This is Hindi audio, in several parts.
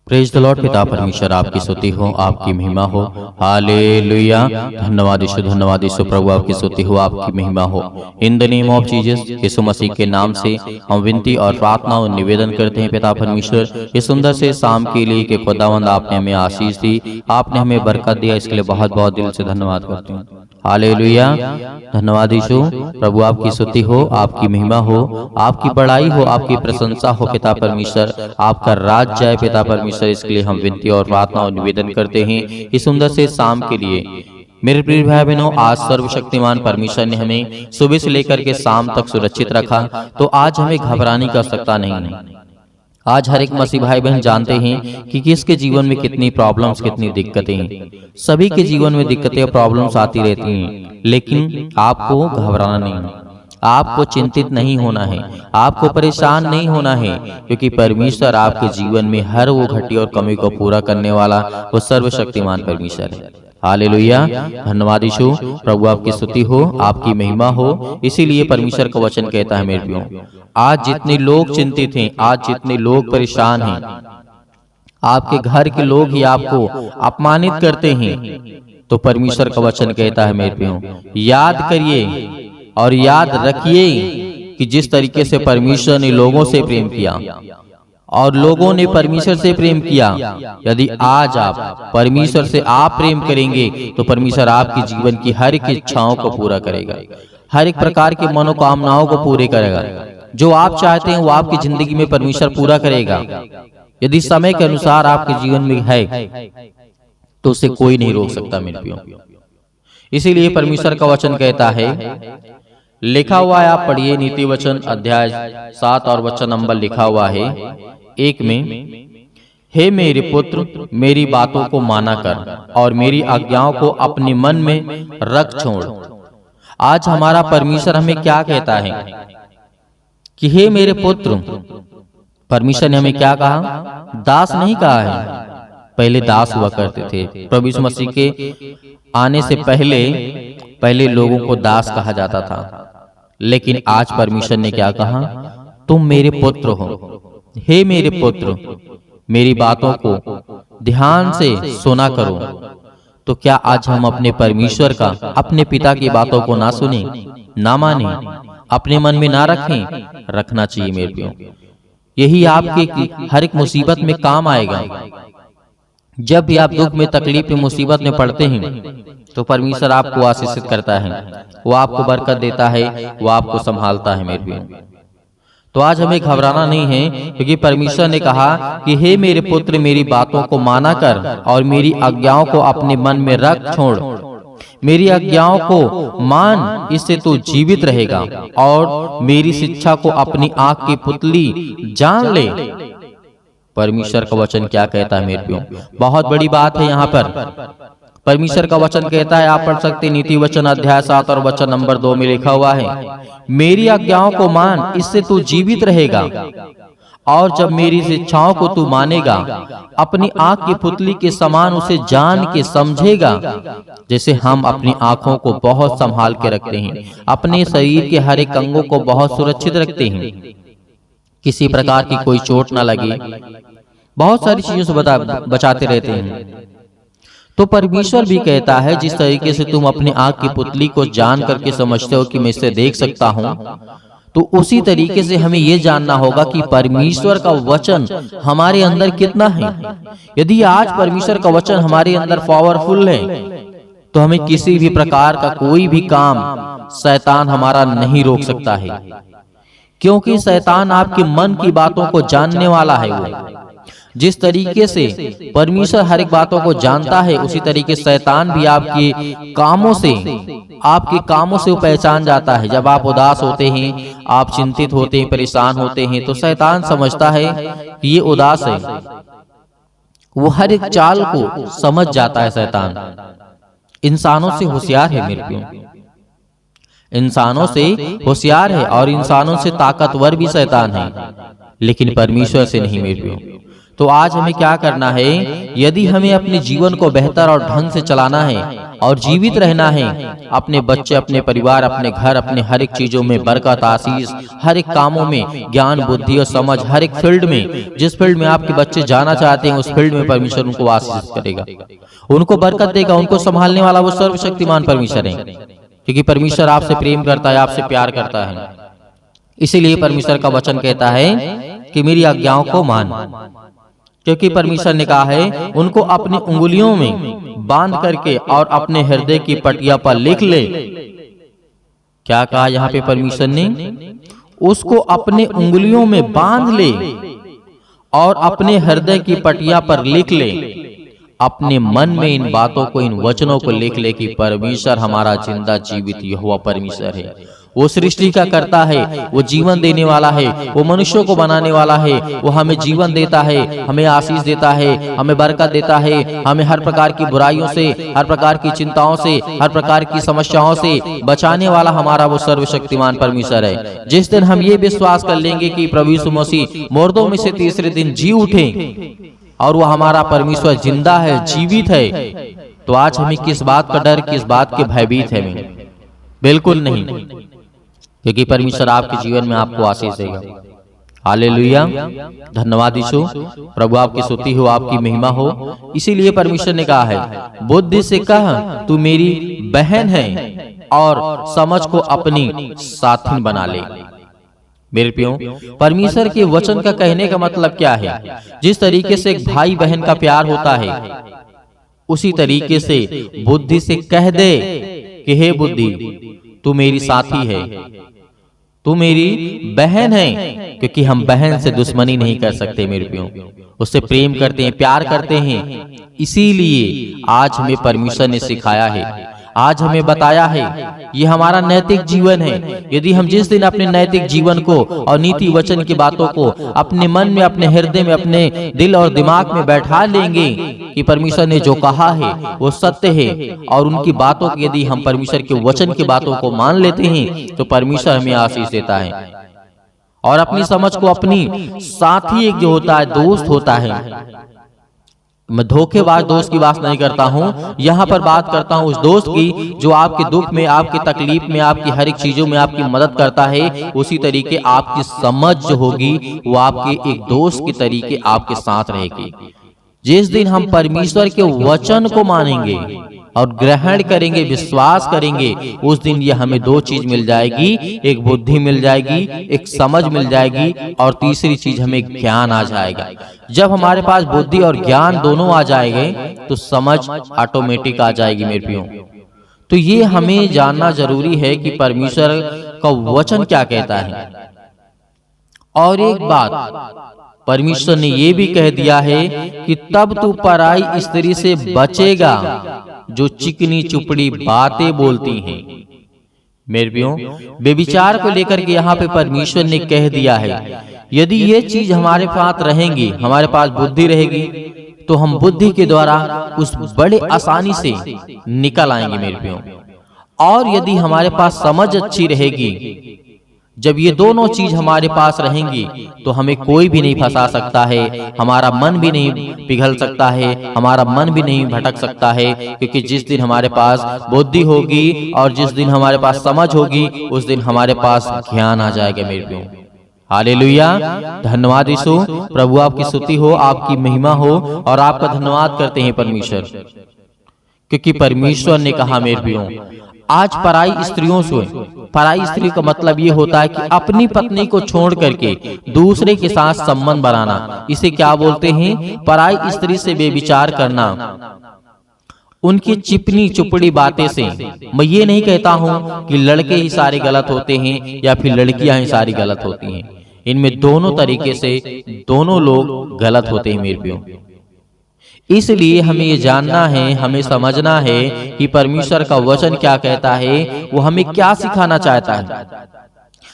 Praise the Lord. पिता परमेश्वर आपकी स्तुति हो, आपकी महिमा हो। हालेलुया। धन्यवाद यीशु प्रभु, आपकी स्तुति हो, आपकी महिमा हो। In the name of Jesus, यीशु मसीह के नाम से हम विनती और प्रार्थना और निवेदन करते हैं पिता परमेश्वर, इस सुंदर से शाम के लिए कि खुदावंद आपने हमें आशीष दी, आपने हमें बरकत दिया, इसके लिए बहुत बहुत दिल से धन्यवाद करते हैं। हालेलुया। धन्यवाद यीशु प्रभु, आपकी स्तुति हो, आपकी महिमा हो, आपकी बड़ाई हो, आपकी प्रशंसा हो पिता परमेश्वर, आपका राज जाए पिता परमेश्वर, इसके लिए हम विनती और प्रार्थना और निवेदन करते हैं इस सुंदर से शाम के लिए। मेरे प्रिय भाई बहनों, आज सर्वशक्तिमान परमेश्वर ने हमें सुबह से लेकर के शाम तक सुरक्षित रखा, तो आज हमें घबराने की आवश्यकता नहीं है। आज हर एक मसीह भाई बहन जानते हैं कि किसके जीवन में कितनी प्रॉब्लम्स, कितनी दिक्कतें हैं। सभी के जीवन में दिक्कतें और प्रॉब्लम्स आती रहती हैं, लेकिन आपको घबराना नहीं है, आपको चिंतित नहीं होना है, आपको परेशान नहीं होना है, क्योंकि परमेश्वर आपके जीवन में हर वो घटी और कमी को पूरा करने वाला वो सर्वशक्तिमान परमेश्वर है। हालेलुया। धन्यवाद यीशु प्रभु, आपकी स्तुति हो, आपकी महिमा हो। इसीलिए परमेश्वर का वचन कहता है मेरे प्रियो, आज जितने लोग चिंतित हैं, आज जितने लोग परेशान हैं, आपके घर के लोग ही आपको अपमानित करते हैं, तो परमेश्वर का वचन कहता है मेरे प्रियो, याद करिए और याद रखिए कि जिस तरीके से परमेश्वर ने लोगों से प्रेम किया और लोगों ने परमेश्वर से प्रेम किया, यदि आज आप परमेश्वर से आप प्रेम करेंगे तो परमेश्वर आपके जीवन की हर एक इच्छाओं को पूरा करेगा, हर एक प्रकार की मनोकामनाओं को पूरे करेगा। जो आप चाहते हैं वो आपकी जिंदगी में परमेश्वर पूरा करेगा। यदि समय के अनुसार आपके जीवन में है तो उसे कोई नहीं रोक सकता मेरे प्रियो। इसीलिए परमेश्वर का वचन कहता है, लिखा हुआ है, आप पढ़िए नीति वचन अध्याय 7 और वचन नंबर लिखा हुआ है 1 में, हे मेरे पुत्र मेरी बातों को माना कर और मेरी आज्ञाओं को अपने मन में रख छोड़। आज हमारा परमेश्वर हमें क्या कहता है कि हे मेरे पुत्र, परमेश्वर ने हमें क्या कहा? दास नहीं कहा है। पहले दास हुआ करते थे, प्रभु यीशु मसीह के आने से पहले लोगों को दास कहा जाता था, लेकिन आज परमेश्वर ने क्या कहा? तुम मेरे पुत्र हो। हे मेरे पुत्र, मेरी बातों को ध्यान से सुना करो। तो क्या आज हम अपने परमेश्वर का, अपने पिता की बातों को ना सुने, ना माने, अपने मन में ना रखें? रखना चाहिए मेरे प्रियो। यही आपके हर एक मुसीबत में काम आएगा। जब भी आप दुख में, तकलीफ में, मुसीबत में पड़ते हैं तो परमेश्वर आपको आशीषित करता है, वो आपको बरकत देता है, वो आपको संभालता है मेरे प्रियो। तो आज हमें घबराना नहीं है, क्योंकि परमेश्वर ने कहा कि हे मेरे पुत्र मेरी बातों को माना कर और मेरी आज्ञाओं को अपने मन में रख छोड़। मेरी आज्ञाओं को मान, इससे तू जीवित रहेगा और मेरी शिक्षा को अपनी आंख की पुतली जान ले। परमेश्वर का वचन क्या कहता है मेरे प्रियो? बहुत बड़ी बात है। यहाँ पर परमेश्वर का वचन कहता है, आप पढ़ सकते नीति वचन अध्याय 7 और वचन नंबर 2 में लिखा हुआ है, मेरी आज्ञाओं को मान, इससे तू जीवित रहेगा और जब मेरी शिक्षाओं को तू मानेगा, अपनी आंख की पुतली के समान उसे जान के समझेगा। जैसे हम अपनी आंखों को बहुत संभाल के रखते हैं, अपने शरीर के हर एक अंगों को बहुत सुरक्षित रखते हैं, किसी प्रकार की कोई चोट ना लगे, बहुत सारी चीजों से बचाते रहते हैं। तो परमेश्वर भी कहता है, जिस तरीके से तुम अपनी आंख की पुतली को जान करके समझते हो कि मैं इसे देख सकता हूं, तो उसी तरीके से हमें यह जानना होगा कि परमेश्वर का वचन हमारे अंदर कितना है। यदि आज परमेश्वर का वचन हमारे अंदर पावरफुल है तो हमें किसी भी प्रकार का कोई भी काम शैतान हमारा नहीं रोक सकता है, क्योंकि शैतान आपके मन की बातों को जानने वाला है। वो जिस तरीके से परमेश्वर हर एक बातों को जानता है, उसी तरीके शैतान भी आपके कामों से वो पहचान जाता है। जब आप उदास होते हैं, आप चिंतित होते हैं, परेशान होते हैं, तो शैतान समझता है कि ये उदास है। वो हर एक चाल को समझ जाता है। शैतान इंसानों से होशियार है मेरे प्रियो, इंसानों से होशियार है और इंसानों से ताकतवर भी शैतान है, लेकिन परमेश्वर से नहीं मेरे प्रियो। तो आज हमें क्या करना है? यदि हमें अपने जीवन को बेहतर और ढंग से चलाना है और जीवित रहना है, अपने बच्चे, अपने परिवार, अपने घर, अपने हर एक चीजों में बरकत, आशीष, हर एक कामों में ज्ञान, बुद्धि और समझ, हर एक फील्ड में, जिस फील्ड में आपके बच्चे जाना चाहते हैं उस फील्ड में परमेश्वर उनको आशीष करेगा, उनको बरकत देगा। उनको संभालने वाला वो सर्वशक्तिमान परमेश्वर है, क्योंकि परमेश्वर आपसे प्रेम करता है, आपसे प्यार करता है। इसीलिए परमेश्वर का वचन कहता है कि मेरी आज्ञाओं को मान, क्योंकि परमेश्वर ने कहा है उनको अपनी उंगलियों में बांध करके और अपने हृदय की पटिया पर लिख ले। क्या कहा यहाँ पे परमेश्वर ने? उसको अपने उंगलियों में बांध ले और अपने हृदय की पटिया पर लिख ले। अपने मन में इन बातों को, इन वचनों को लिख ले कि परमेश्वर हमारा जिंदा जीवित यहोवा परमेश्वर है। वो सृष्टि का करता है, वो जीवन देने वाला है, वो मनुष्यों को बनाने वाला है, वो हमें जीवन देता है, हमें आशीष देता है, हमें बरकत देता है, हमें हर प्रकार की बुराइयों से, हर प्रकार की चिंताओं से, हर प्रकार की समस्याओं से बचाने वाला हमारा वो सर्वशक्तिमान परमेश्वर है। जिस दिन हम ये विश्वास कर लेंगे कि प्रभु यीशु मसीह मुर्दों में से तीसरे दिन जी उठे और वो हमारा परमेश्वर जिंदा है, जीवित है, तो आज हमें किस बात का डर, किस बात के भयभीत है? बिल्कुल नहीं, क्योंकि परमेश्वर आपके जीवन में आपको आशीष देगा। हालेलुया, धन्यवाद यीशु। प्रभु आपकी स्तुति हो, आपकी महिमा हो। इसीलिए परमेश्वर ने कहा है, बुद्धि से कह तू मेरी बहन है और समझ को अपनी साथी बना ले। मेरे प्रियो, परमेश्वर के वचन का कहने का मतलब क्या है? जिस तरीके से एक भाई बहन का प्यार होता है, उसी तरीके से बुद्धि से कह दे कि हे बुद्धि, तू मेरी साथी है, तू मेरी बहन है, क्योंकि हम बहन से दुश्मनी नहीं कर सकते मेरे प्रियो, उससे प्रेम करते हैं, प्यार करते हैं। इसीलिए आज हमें परमेश्वर ने सिखाया है, आज हमें बताया है, ये हमारा नैतिक जीवन है। यदि हम जिस दिन अपने नैतिक जीवन को और नीति वचन की बातों को अपने मन में, अपने हृदय में, अपने दिल और दिमाग में बैठा लेंगे कि परमेश्वर ने जो कहा है वो सत्य है, और उनकी बातों की यदि हम परमेश्वर के वचन की बातों को मान लेते हैं तो परमेश्वर हमें आशीष देता है। और अपनी समझ को, अपनी साथी एक जो होता है, दोस्त होता है, मैं धोखेबाज दोस्त की बात नहीं करता हूँ, यहाँ पर बात करता हूँ उस दोस्त की जो आपके दुख में, आपकी तकलीफ में, आपकी हर एक चीजों में आपकी मदद करता है। उसी तरीके आपकी समझ जो होगी वो आपके एक दोस्त की तरीके आपके साथ रहेगी। जिस दिन हम परमेश्वर के वचन को मानेंगे और ग्रहण करेंगे, विश्वास करेंगे, उस दिन ये हमें दो चीज मिल जाएगी, एक बुद्धि मिल जाएगी, एक समझ मिल जाएगी, और तीसरी चीज हमें ज्ञान आ जाएगा। जब हमारे पास बुद्धि और ज्ञान दोनों आ जाएंगे तो समझ ऑटोमेटिक आ जाएगी मेरे प्रियो। तो ये हमें जानना जरूरी है कि परमेश्वर का वचन क्या कहता है। और एक बात परमेश्वर ने ये भी कह दिया है कि तब तू पराई स्त्री से बचेगा जो चिकनी चुपड़ी बातें बोलती हैं। मेरे प्रियो, बेविचार को लेकर के यहाँ पे परमेश्वर ने कह दिया है, यदि ये चीज हमारे पास रहेंगी, हमारे पास बुद्धि रहेगी, तो हम बुद्धि के द्वारा उस बड़े आसानी से निकल आएंगे मेरे प्रियो। और यदि हमारे पास समझ अच्छी रहेगी, जब ये दोनों चीज हमारे पास रहेंगी तो हमें कोई भी नहीं फंसा सकता है, हमारा मन भी नहीं पिघल सकता है, हमारा मन भी नहीं भटक सकता है, क्योंकि जिस दिन हमारे पास बुद्धि होगी और जिस दिन हमारे पास समझ होगी, उस दिन हमारे पास ज्ञान आ जाएगा मेरे प्रियो। हालेलुया, धन्यवाद यीशु। प्रभु आपकी स्तुति हो, आपकी महिमा हो, और आपका धन्यवाद करते हैं परमेश्वर, क्योंकि परमेश्वर ने कहा मेरे प्रियो, आज पराई स्त्रियों से, पराई स्त्री का मतलब ये होता है कि अपनी पत्नी को छोड़ करके दूसरे के साथ संबंध बनाना। इसे क्या बोलते हैं? पराई स्त्री से बेविचार करना, उनकी चिपनी चुपड़ी बातें से। मैं ये नहीं कहता हूं कि लड़के ही सारे गलत होते हैं या फिर लड़कियां ही सारी गलत होती हैं। इनमें दोनों तरीके से दोनों लोग गलत होते हैं मेरे प्रियो। इसलिए हमें ये जानना है, हमें समझना है कि परमेश्वर का वचन क्या कहता है, वो हमें क्या सिखाना चाहता है।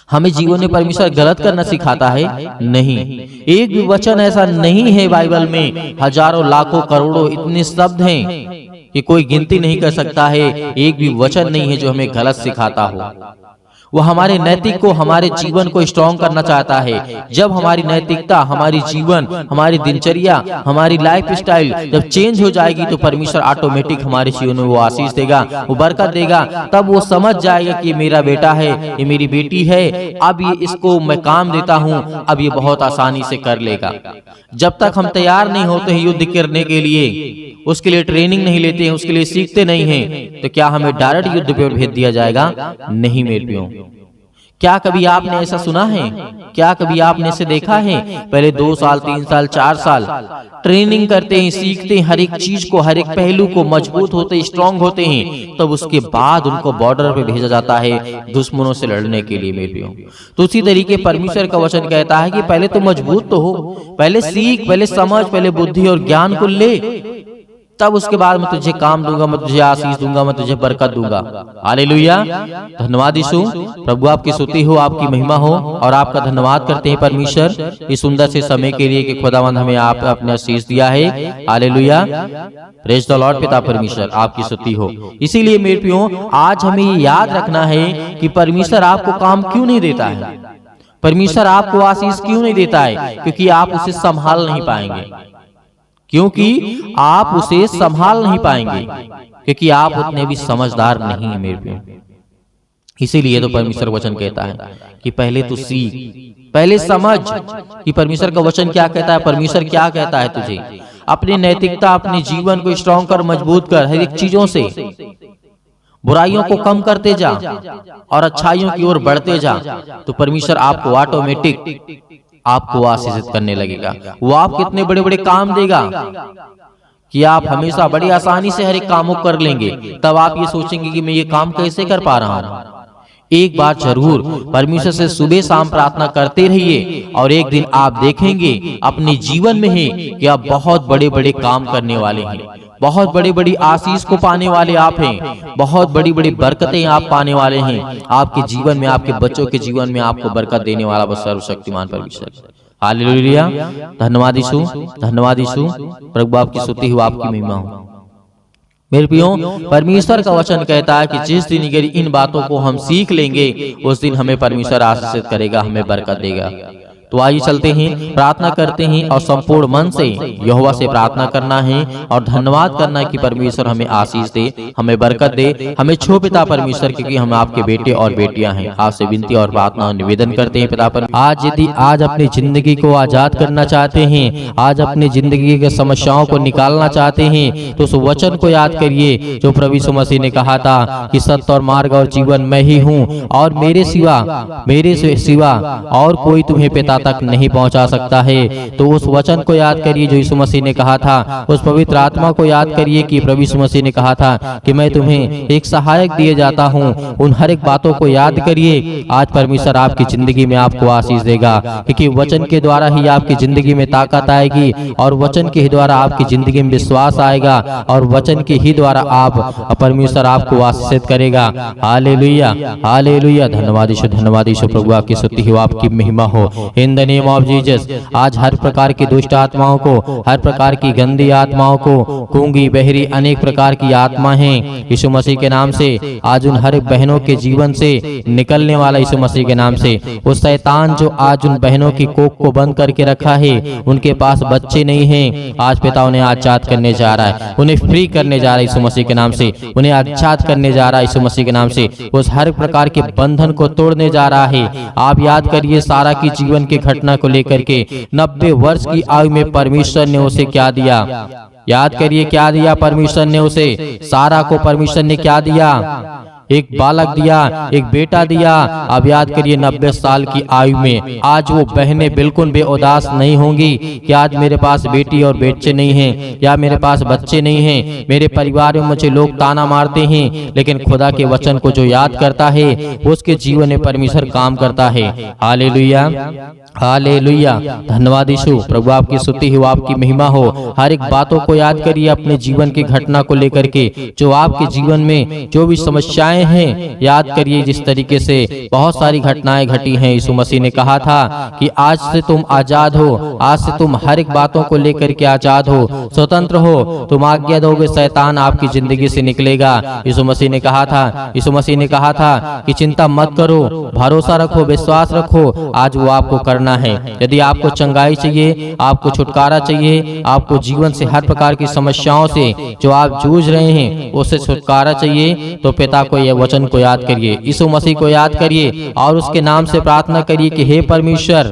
हमें जीवन में परमेश्वर गलत करना सिखाता है? नहीं, एक भी वचन ऐसा नहीं है बाइबल में, हजारों लाखों करोड़ों इतने शब्द हैं कि कोई गिनती नहीं कर सकता है। एक भी वचन नहीं है जो हमें गलत सिखाता हो। वो हमारे नैतिक को, हमारे जीवन को स्ट्रॉन्ग करना चाहता है। जब हमारी नैतिकता, हमारी जीवन, हमारी दिनचर्या, हमारी लाइफ स्टाइल जब चेंज हो जाएगी तो परमेश्वर ऑटोमेटिक हमारे जीवन में वो आशीष देगा, वो बरकत देगा। तब वो समझ जाएगा कि मेरा बेटा है, ये मेरी बेटी है, अब ये इसको मैं काम देता हूँ, अब ये बहुत आसानी से कर लेगा। जब तक हम तैयार नहीं होते हैं युद्ध करने के लिए, उसके लिए ट्रेनिंग नहीं लेते हैं, उसके लिए सीखते नहीं हैं, तो क्या हमें डायरेक्ट युद्ध पे भेज दिया जाएगा? नहीं मेरे प्रियो। क्या कभी आपने ऐसा सुना है? क्या कभी आपने इसे देखा है? पहले 2 साल, 3 साल, 4 साल ट्रेनिंग करते हैं, सीखते हैं हर एक चीज को, हर एक पहलू को, मजबूत होते, स्ट्रांग होते हैं, तब उसके बाद उनको बॉर्डर पे भेजा जाता है दुश्मनों से लड़ने के लिए मेरे प्रियो। तो उसी तरीके परमेश्वर का वचन कहता है कि पहले तो मजबूत तो हो, पहले सीख, पहले समझ, पहले बुद्धि और ज्ञान को ले, तब उसके बाद मैं तुझे काम दूंगा, मैं तुझे आशीष दूंगा, मैं तुझे बरकत दूंगा। हालेलुया। धन्यवाद यीशु। प्रभु आपकी स्तुति हो, आपकी महिमा हो, और आपका धन्यवाद करते हैं परमेश्वर इस सुंदर से समय के लिए कि खुदावंद हमें आप अपने आशीष दिया है। हालेलुया। Praise the Lord. पिता परमेश्वर आपकी स्तुति हो। इसीलिए मेरे प्रियो, आज हमें ये याद रखना है कि परमेश्वर आपको काम क्यों नहीं देता है, परमेश्वर आपको आशीष क्यों नहीं देता है, क्योंकि आप उसे संभाल नहीं पाएंगे, क्योंकि आप उसे संभाल नहीं पाएंगे, क्योंकि आप उतने भी समझदार नहीं हैं मेरे प्रियो। इसीलिए तो परमेश्वर वचन कहता है कि पहले तो सीख, पहले समझ कि परमेश्वर का वचन क्या कहता है, परमेश्वर क्या कहता है तुझे। अपनी नैतिकता, अपने जीवन को स्ट्रॉन्ग कर, मजबूत कर, हर एक चीजों से बुराइयों को कम करते जा और अच्छाइयों की ओर बढ़ते जा, तो परमेश्वर आपको ऑटोमेटिक आपको आशीषित करने लगेगा। वो आप कितने बड़े बड़े काम देगा कि आप हमेशा बड़ी आसानी से हर एक कामों कर लेंगे। तब आप ये सोचेंगे कि मैं ये काम कैसे कर पा रहा हूँ। एक बात जरूर, परमेश्वर से सुबह शाम प्रार्थना करते रहिए, और एक दिन आप देखेंगे अपने जीवन में ही कि आप बहुत बड़े बड़े काम करने वाले हैं, बहुत बड़ी बड़ी आशीष को पाने वाले आप हैं, बहुत बड़ी बड़ी बरकतें आप पाने वाले हैं। आपके जीवन में, आपके बच्चों के जीवन में आपको बरकत देने वाला वो सर्वशक्तिमान परमेश्वर। हालेलुया। धन्यवाद यीशु, धन्यवाद यीशु। प्रभु आपकी स्तुति हो, आपकी महिमा हो। मेरे प्रियो, परमेश्वर का वचन कहता है कि जिस दिन इन बातों को हम सीख लेंगे, उस दिन हमें परमेश्वर आशीषित करेगा, हमें बरकत देगा। तो आइए चलते हैं, प्रार्थना करते हैं, और संपूर्ण मन से यहोवा से प्रार्थना करना है और धन्यवाद करना है कि परमेश्वर हमें आशीष दे, हमें बरकत दे, हमें छो पिता परमेश्वर, क्योंकि हम आपके बेटे और बेटियां हैं। आपसे विनती और प्रार्थना और निवेदन करते हैं पिता पर, आज यदि आज अपनी जिंदगी को आजाद करना चाहते हैं, आज अपनी जिंदगी के समस्याओं को निकालना चाहते हैं, तो उस वचन को याद करिए जो प्रभु यीशु मसीह ने कहा था कि सत्य और मार्ग और जीवन मैं ही हूँ, और मेरे सिवा और कोई तुम्हें पिता तक नहीं पहुंचा सकता है। तो उस वचन को याद करिए जो यीशु मसीह ने कहा था, उस पवित्र आत्मा को याद करिए कि प्रभु यीशु मसीह ने कहा था कि मैं तुम्हें एक सहायक दिए जाता हूं। उन हर एक बातों को याद करिए। आज परमेश्वर आपकी जिंदगी में आपको आशीष देगा, क्योंकि वचन के द्वारा ही आपकी जिंदगी में ताकत आएगी, और वचन के ही द्वारा आपकी जिंदगी में विश्वास आएगा, और वचन के ही द्वारा आप परमेश्वर आपको आशीषित करेगा। Hallelujah, hallelujah. धन्यवाद यीशु, धन्यवाद यीशु। प्रभु आपकी स्तुति हो, आपकी महिमा हो। In the name of Jesus, आज हर प्रकार की दुष्ट आत्माओं को, हर प्रकार की गंदी आत्माओं को, गूंगी, बहरी, अनेक प्रकार की आत्मा हैं, यीशु मसीह के नाम से आज उन हर बहनों के जीवन से निकलने वाला यीशु मसीह के नाम से। उस शैतान जो आज उन बहनों की कोख को बंद करके रखा है, उनके पास बच्चे नहीं हैं, आज पिता उन्हें आजाद करने जा रहा है, उन्हें फ्री करने जा रहा है यीशु मसीह के नाम से, उन्हें आजाद करने जा रहा है यीशु मसीह के नाम से। उस हर प्रकार के बंधन को तोड़ने जा रहा है। आप याद करिए सारा की जीवन के घटना को लेकर के 90 वर्ष की आयु में परमेश्वर ने उसे क्या दिया? याद करिए क्या दिया परमेश्वर ने उसे? सारा को परमेश्वर ने क्या दिया? एक बालक दिया, एक बेटा दिया। अब याद करिए 90 साल की आयु में आज वो बहनें बिल्कुल बेउदास नहीं होंगी कि आज मेरे पास बेटी और बच्चे नहीं हैं, या मेरे पास बच्चे नहीं हैं, मेरे परिवार में मुझे लोग ताना मारते हैं, लेकिन खुदा के वचन को जो याद करता है उसके जीवन में परमेश्वर काम करता है। Hallelujah, hallelujah. धन्यवाद यीशु। प्रभु आपकी स्तुति हो, आपकी महिमा हो। हर एक बातों को याद करिए अपने जीवन की घटना को लेकर के, जो आपके जीवन में जो भी समस्याएं हैं याद करिए। जिस तरीके से बहुत सारी घटनाएं घटी हैं, यीशु मसीह ने कहा था कि आज से तुम आजाद हो, आज से तुम हर एक बातों को लेकर के आजाद हो, स्वतंत्र हो। तुम आज्ञा दोगे, शैतान आपकी जिंदगी से निकलेगा। यीशु मसीह ने कहा था कि चिंता मत करो, भरोसा रखो, विश्वास रखो, आज वो आपको करना है। यदि आपको चंगाई चाहिए, आपको छुटकारा चाहिए, आपको जीवन से हर प्रकार की समस्याओं से जो आप जूझ रहे हैं उससे छुटकारा चाहिए, तो पिता को यह वचन को याद करिए, यीशु मसीह को याद करिए और उसके नाम से प्रार्थना करिए कि हे परमेश्वर,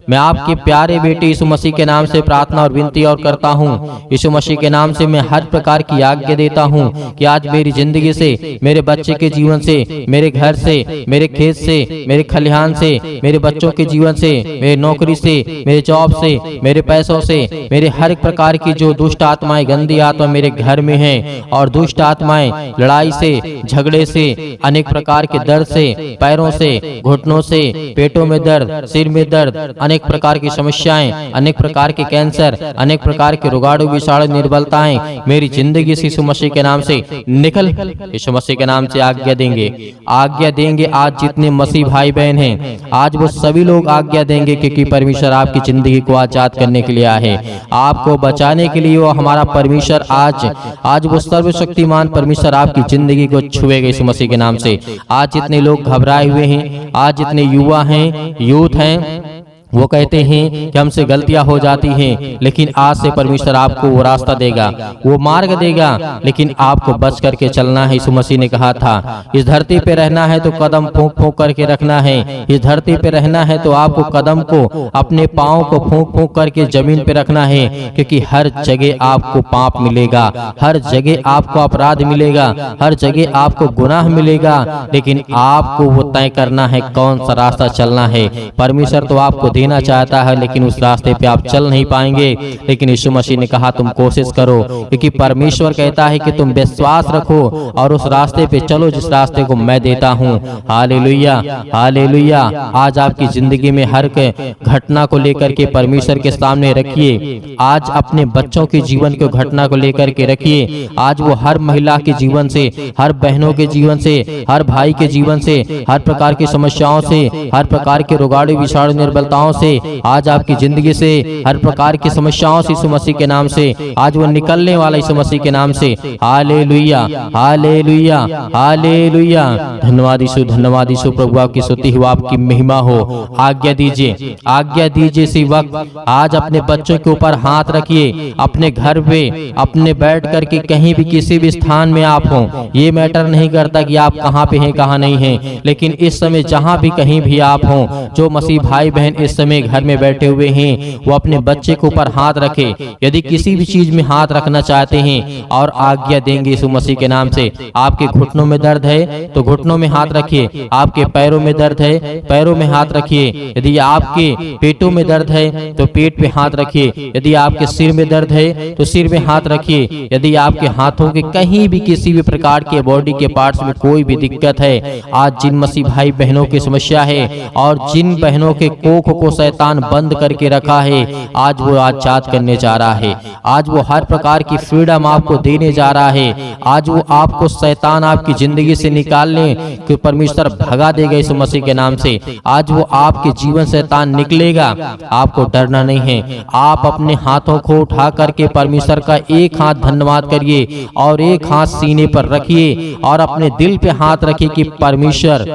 मैं आपके प्यारे बेटे यीशु मसीह के नाम से प्रार्थना और विनती और करता हूँ। यीशु मसीह के नाम से मैं हर प्रकार की आज्ञा देता हूँ कि आज मेरी जिंदगी से, मेरे बच्चे के जीवन से, मेरे घर से, मेरे खेत से, मेरे खलिहान से, मेरे बच्चों के जीवन से, मेरे नौकरी से, मेरे जॉब से, मेरे पैसों से, मेरे हर एक प्रकार की जो दुष्ट आत्माएं, गंदी आत्मा मेरे घर में हैं, और दुष्ट आत्माएं लड़ाई से, झगड़े से, अनेक प्रकार के दर्द से, पैरों से, घुटनों से, पेटों में दर्द, सिर में दर्द, अनेक प्रकार की समस्याएं, अनेक प्रकार के कैंसर, अनेक प्रकार के रोगाणु विषाणु निर्बलताएं मेरी जिंदगी से यीशु मसीह के नाम से निकल, यीशु मसीह के नाम से आज्ञा देंगे। आज जितने मसीह भाई बहन हैं, आज वो सभी लोग आज्ञा देंगे, क्योंकि परमेश्वर आपकी जिंदगी को आजाद करने के लिए आया है, आपको बचाने के लिए। वो हमारा परमेश्वर आज वो सर्वशक्तिमान परमेश्वर आपकी जिंदगी को छुएगा यीशु मसीह के नाम से। आज जितने लोग घबराए हुए हैं, आज जितने युवा हैं, यूथ हैं, वो कहते हैं कि हमसे गलतियां हो जाती हैं, लेकिन आज से परमेश्वर आपको वो रास्ता देगा, वो मार्ग देगा, लेकिन आपको बच करके चलना है। यीशु मसीह ने कहा था, इस धरती पे रहना है तो कदम फूंक फूंक करके रखना है। इस धरती पे रहना है तो आपको कदम को, अपने पाँव को फूंक फूंक करके जमीन पे रखना है, क्योंकि हर जगह आपको पाप मिलेगा, हर जगह आपको अपराध मिलेगा, हर जगह आपको गुनाह मिलेगा, लेकिन आपको वो तय करना है कौन सा रास्ता चलना है। परमेश्वर तो आपको देना चाहता है, लेकिन उस रास्ते पे आप चल नहीं पाएंगे। लेकिन यीशु मसीह ने कहा तुम कोशिश करो, क्योंकि परमेश्वर कहता है कि तुम विश्वास रखो और उस रास्ते पे चलो जिस रास्ते को मैं देता हूँ। Hallelujah, hallelujah. आज आपकी जिंदगी में हर घटना को लेकर के परमेश्वर के सामने रखिए। आज अपने बच्चों के जीवन को घटना को लेकर के रखिए। आज वो हर महिला के जीवन से, हर बहनों के जीवन से, हर भाई के जीवन से, हर प्रकार की समस्याओं से, हर प्रकार के रोगाणु विषाणु निर्बलताओं से, आज आपकी जिंदगी से हर प्रकार की समस्याओं से यीशु मसीह के नाम से आज वो निकलने वाला यीशु मसीह के नाम से। Hallelujah, hallelujah, hallelujah. धन्यवाद यीशु, धन्यवाद यीशु। प्रभु आपकी स्तुति हो, आपकी महिमा हो। आज्ञा दीजिए, आज्ञा दीजिए इसी वक्त। आज अपने बच्चों के ऊपर हाथ रखिए, अपने घर पे, अपने बैठ करके कहीं भी किसी भी स्थान में आप हों, ये मैटर नहीं करता कि आप कहाँ पे हैं कहाँ नहीं हैं, लेकिन इस समय जहाँ भी कहीं भी आप हों, जो मसीह भाई बहन इस समय घर में बैठे हुए हैं, वो अपने बच्चे के ऊपर हाथ रखे। यदि किसी भी चीज में हाथ रखना चाहते हैं और आज्ञा देंगे यीशु मसीह के नाम से। आपके घुटनों में दर्द है तो घुटनों में हाथ रखिए, आपके पैरों में दर्द है पैरों में हाथ रखिए, यदि आपके पेटों में दर्द है तो पेट पे हाथ रखिए, यदि आपके सिर में दर्द है तो सिर में हाथ रखिए, यदि आपके हाथों के कहीं भी किसी भी प्रकार के बॉडी के पार्ट्स में कोई भी दिक्कत है, आज जिन मसीह भाई बहनों की समस्या है और जिन बहनों के कोख को शैतान बंद करके रखा है, आज वो आजाद करने जा रहा है। आज वो हर प्रकार की फ्रीडम आपको देने जा रहा है। आज वो आपको शैतान आपकी जिंदगी से निकालने के परमेश्वर भगा देगा यीशु मसीह के नाम से। आज वो आपके जीवन से शैतान निकलेगा, आपको डरना नहीं है। आप अपने हाथों को उठा करके परमेश्वर का एक हाथ धन्यवाद करिए और एक हाथ सीने पर रखिए और अपने दिल पे हाथ रखिए कि परमेश्वर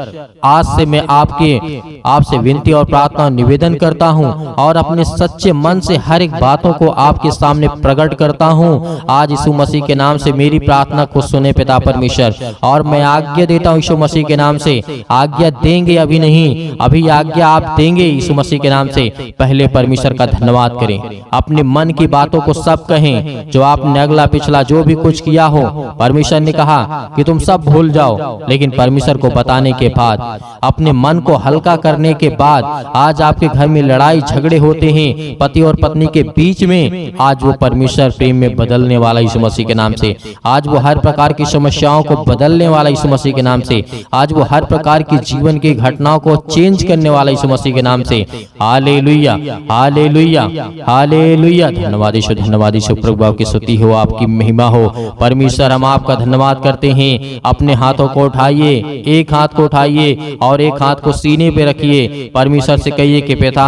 आज से मैं आपसे विनती और प्रार्थना निवेदन करता हूं और अपने सच्चे मन से हर एक बातों को आपके सामने प्रकट करता हूं। आज यीशु मसीह के नाम से मेरी प्रार्थना को सुने पिता परमेश्वर, और मैं आज्ञा देता हूं यीशु मसीह के नाम से। आज्ञा देंगे, अभी नहीं, अभी आज्ञा आप देंगे यीशु मसीह के नाम से। पहले परमेश्वर का धन्यवाद करें, अपने मन की बातों को सब कहें, जो आपने अगला पिछला जो भी कुछ किया हो। परमेश्वर ने कहा कि तुम सब भूल जाओ, लेकिन परमेश्वर को बताने के बाद, अपने मन को हल्का करने के बाद, आज आपके घर में लड़ाई झगड़े होते हैं पति और पत्नी के बीच में, आज वो परमेश्वर प्रेम में बदलने वाला यीशु मसीह के नाम से। आज वो हर प्रकार की समस्याओं को बदलने वाला यीशु मसीह के नाम से। आज वो हर प्रकार की जीवन की घटनाओं को चेंज करने वाला यीशु मसीह के नाम से। Hallelujah, hallelujah, hallelujah. धन्यवाद यीशु, धन्यवाद यीशु। प्रभु आपकी स्तुति हो, आपकी महिमा हो। परमेश्वर हम आपका धन्यवाद करते हैं। अपने हाथों को उठाइए, एक हाथ को उठाइए और एक हाथ को सीने पे रखिए। परमेश्वर से कहिए कि पिता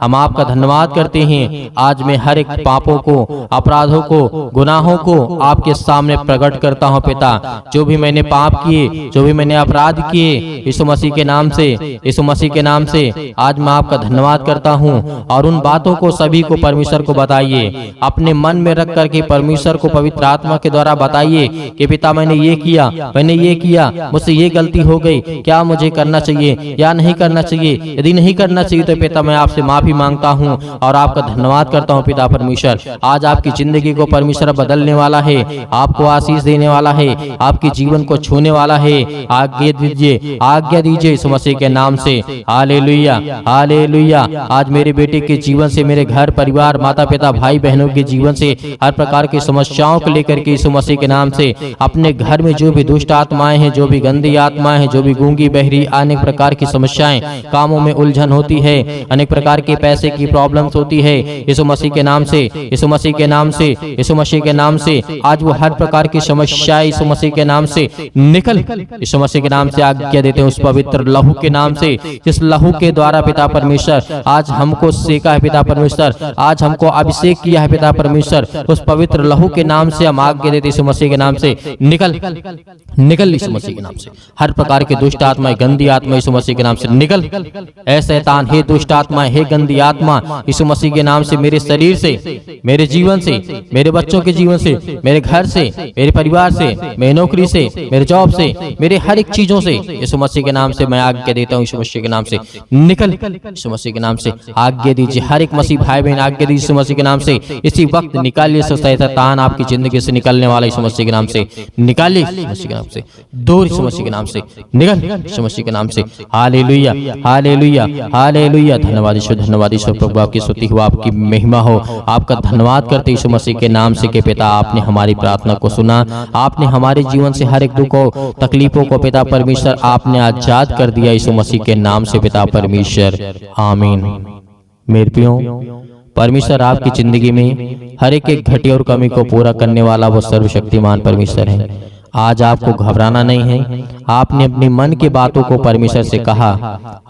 हम आपका धन्यवाद करते हैं। आज मैं हर एक पापों को, अपराधों को, गुनाहों को आपके सामने प्रकट करता हूं पिता। जो भी मैंने पाप किए, जो भी मैंने अपराध किए, यीशु मसीह के नाम से, यीशु मसीह के नाम से आज मैं आपका धन्यवाद करता हूं। और उन बातों को सभी को परमेश्वर को बताइए, अपने मन में रख करके परमेश्वर को पवित्र आत्मा के द्वारा बताइए कि पिता मैंने ये किया, मैंने ये किया, मुझसे ये गलती हो गई, क्या मुझे करना चाहिए या नहीं करना चाहिए। यदि नहीं करना चाहिए तो पिता मैं आपसे माफी मांगता हूँ और आपका धन्यवाद करता हूँ पिता परमेश्वर। आज आपकी जिंदगी को परमेश्वर बदलने वाला है, आपको आशीष देने वाला है, आपके जीवन को छूने वाला है। आज्ञा दीजिए, आज्ञा दीजिए यीशु मसीह के नाम से। Hallelujah, hallelujah. आज मेरे बेटे के जीवन से, मेरे घर परिवार, माता पिता, भाई बहनों के जीवन से हर प्रकार की समस्याओं को लेकर के यीशु मसीह के नाम से, अपने घर में जो भी दुष्ट आत्माएं हैं, जो भी गंदी आत्माएं हैं, जो भी गूंगी बहरी अनेक प्रकार की समस्याएं, कामों में उलझन होती है, अनेक प्रकार के पैसे की प्रॉब्लम्स होती है, यीशु मसीह के नाम से, यीशु मसीह के नाम से, यीशु मसीह के नाम से आज वो हर प्रकार की समस्याएं यीशु मसीह के नाम से निकल, यीशु मसीह के नाम से आज्ञा देते हैं उस पवित्र लहू के नाम से, जिस लहू के द्वारा पिता परमेश्वर आज हमको सेका है पिता परमेश्वर, आज हमको अभिषेक किया है पिता परमेश्वर। उस पवित्र लहू के नाम से हम आज्ञा देते यीशु मसीह के नाम से निकल, निकल यीशु मसीह के नाम से। हर प्रकार के दुष्ट आत्मा, गंदी आत्मा यीशु मसीह के नाम से निकल। ऐ शैतान, हे दुष्ट आत्मा, हे गंदी आत्मा, यीशु मसीह के नाम से मेरे शरीर से, मेरे जीवन से, मेरे बच्चों के जीवन से, मेरे घर से, मेरे परिवार से, मेरी नौकरी से, मेरे जॉब से, मेरे हर एक चीजों से यीशु मसीह के नाम से मैं आज्ञा देता हूँ यीशु मसीह के नाम से निकल। यीशु मसीह के नाम से आज्ञा दीजिए, हर एक मसीह भाई बहन आज्ञा दीजिए यीशु मसीह के नाम से। इसी वक्त निकालिए शैतान आपकी जिंदगी से निकलने वाला यीशु मसीह के नाम से निकालिए, यीशु मसीह के नाम से दूर, यीशु मसीह के नाम से निकल, यीशु मसीह के नाम से। Hallelujah, hallelujah, hallelujah. धन्यवाद यीशु, धन्यवाद यीशु। प्रभु आपकी स्तुति हो, आपकी महिमा हो। आपका धन्यवाद करते यीशु मसीह के नाम से कि पिता आपने हमारी प्रार्थना को सुना, आपने हमारे जीवन से हर एक दुख को, तकलीफों को पिता परमेश्वर आपने आजाद कर दिया यीशु मसीह के नाम से पिता परमेश्वर। आमीन। मेरे प्रियो, परमेश्वर आपकी जिंदगी में हर एक घटी और कमी को पूरा करने वाला वो सर्वशक्तिमान परमेश्वर है। आज आपको घबराना नहीं है। आपने अपने मन की बातों को परमेश्वर से कहा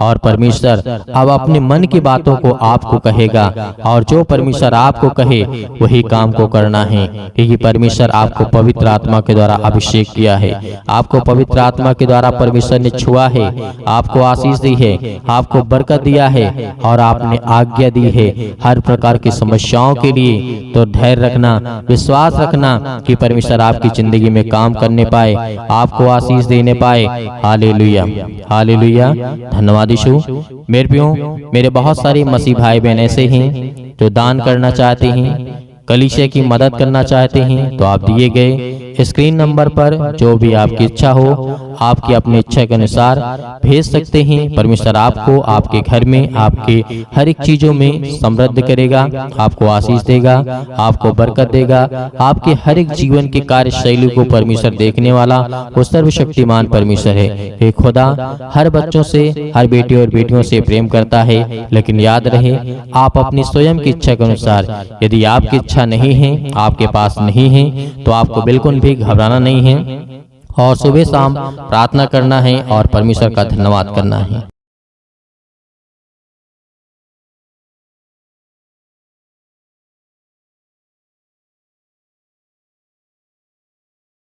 और परमेश्वर अब अपने मन की बातों को आपको कहेगा, और जो परमेश्वर आपको कहे वही काम को करना है, क्योंकि परमेश्वर आपको पवित्र आत्मा के द्वारा अभिषेक किया है, आपको पवित्र आत्मा के द्वारा परमेश्वर ने छुआ है, आपको आशीष दी है, आपको बरकत दिया है और आपने आज्ञा दी है हर प्रकार की समस्याओं के लिए। तो धैर्य रखना, विश्वास रखना कि परमेश्वर आपकी जिंदगी में काम करने पाए, आपको आशीष देने पाए। Hallelujah, hallelujah. धन्यवाद यीशु। मेरे प्रियो, मेरे बहुत सारे मसीह भाई बहन ऐसे हैं जो दान करना चाहते हैं, कलीसिया की मदद करना चाहते हैं, तो आप दिए गए स्क्रीन नंबर पर जो भी आपकी इच्छा हो, आपकी अपनी इच्छा के अनुसार भेज सकते हैं। परमेश्वर आपको, आपके घर में, आपके हर एक चीजों में समृद्ध करेगा, आपको आशीष देगा, आपको बरकत देगा। आपके हर एक जीवन की कार्यशैली को परमेश्वर देखने वाला वो सर्वशक्तिमान परमेश्वर है। हे खुदा हर बच्चों से, हर बेटी और बेटियों से प्रेम करता है, लेकिन याद रहे आप अपनी स्वयं की इच्छा के अनुसार, यदि आपकी इच्छा नहीं है, आपके पास नहीं है, तो आपको बिल्कुल भी घबराना नहीं है और सुबह शाम प्रार्थना करना है और परमेश्वर का धन्यवाद करना है।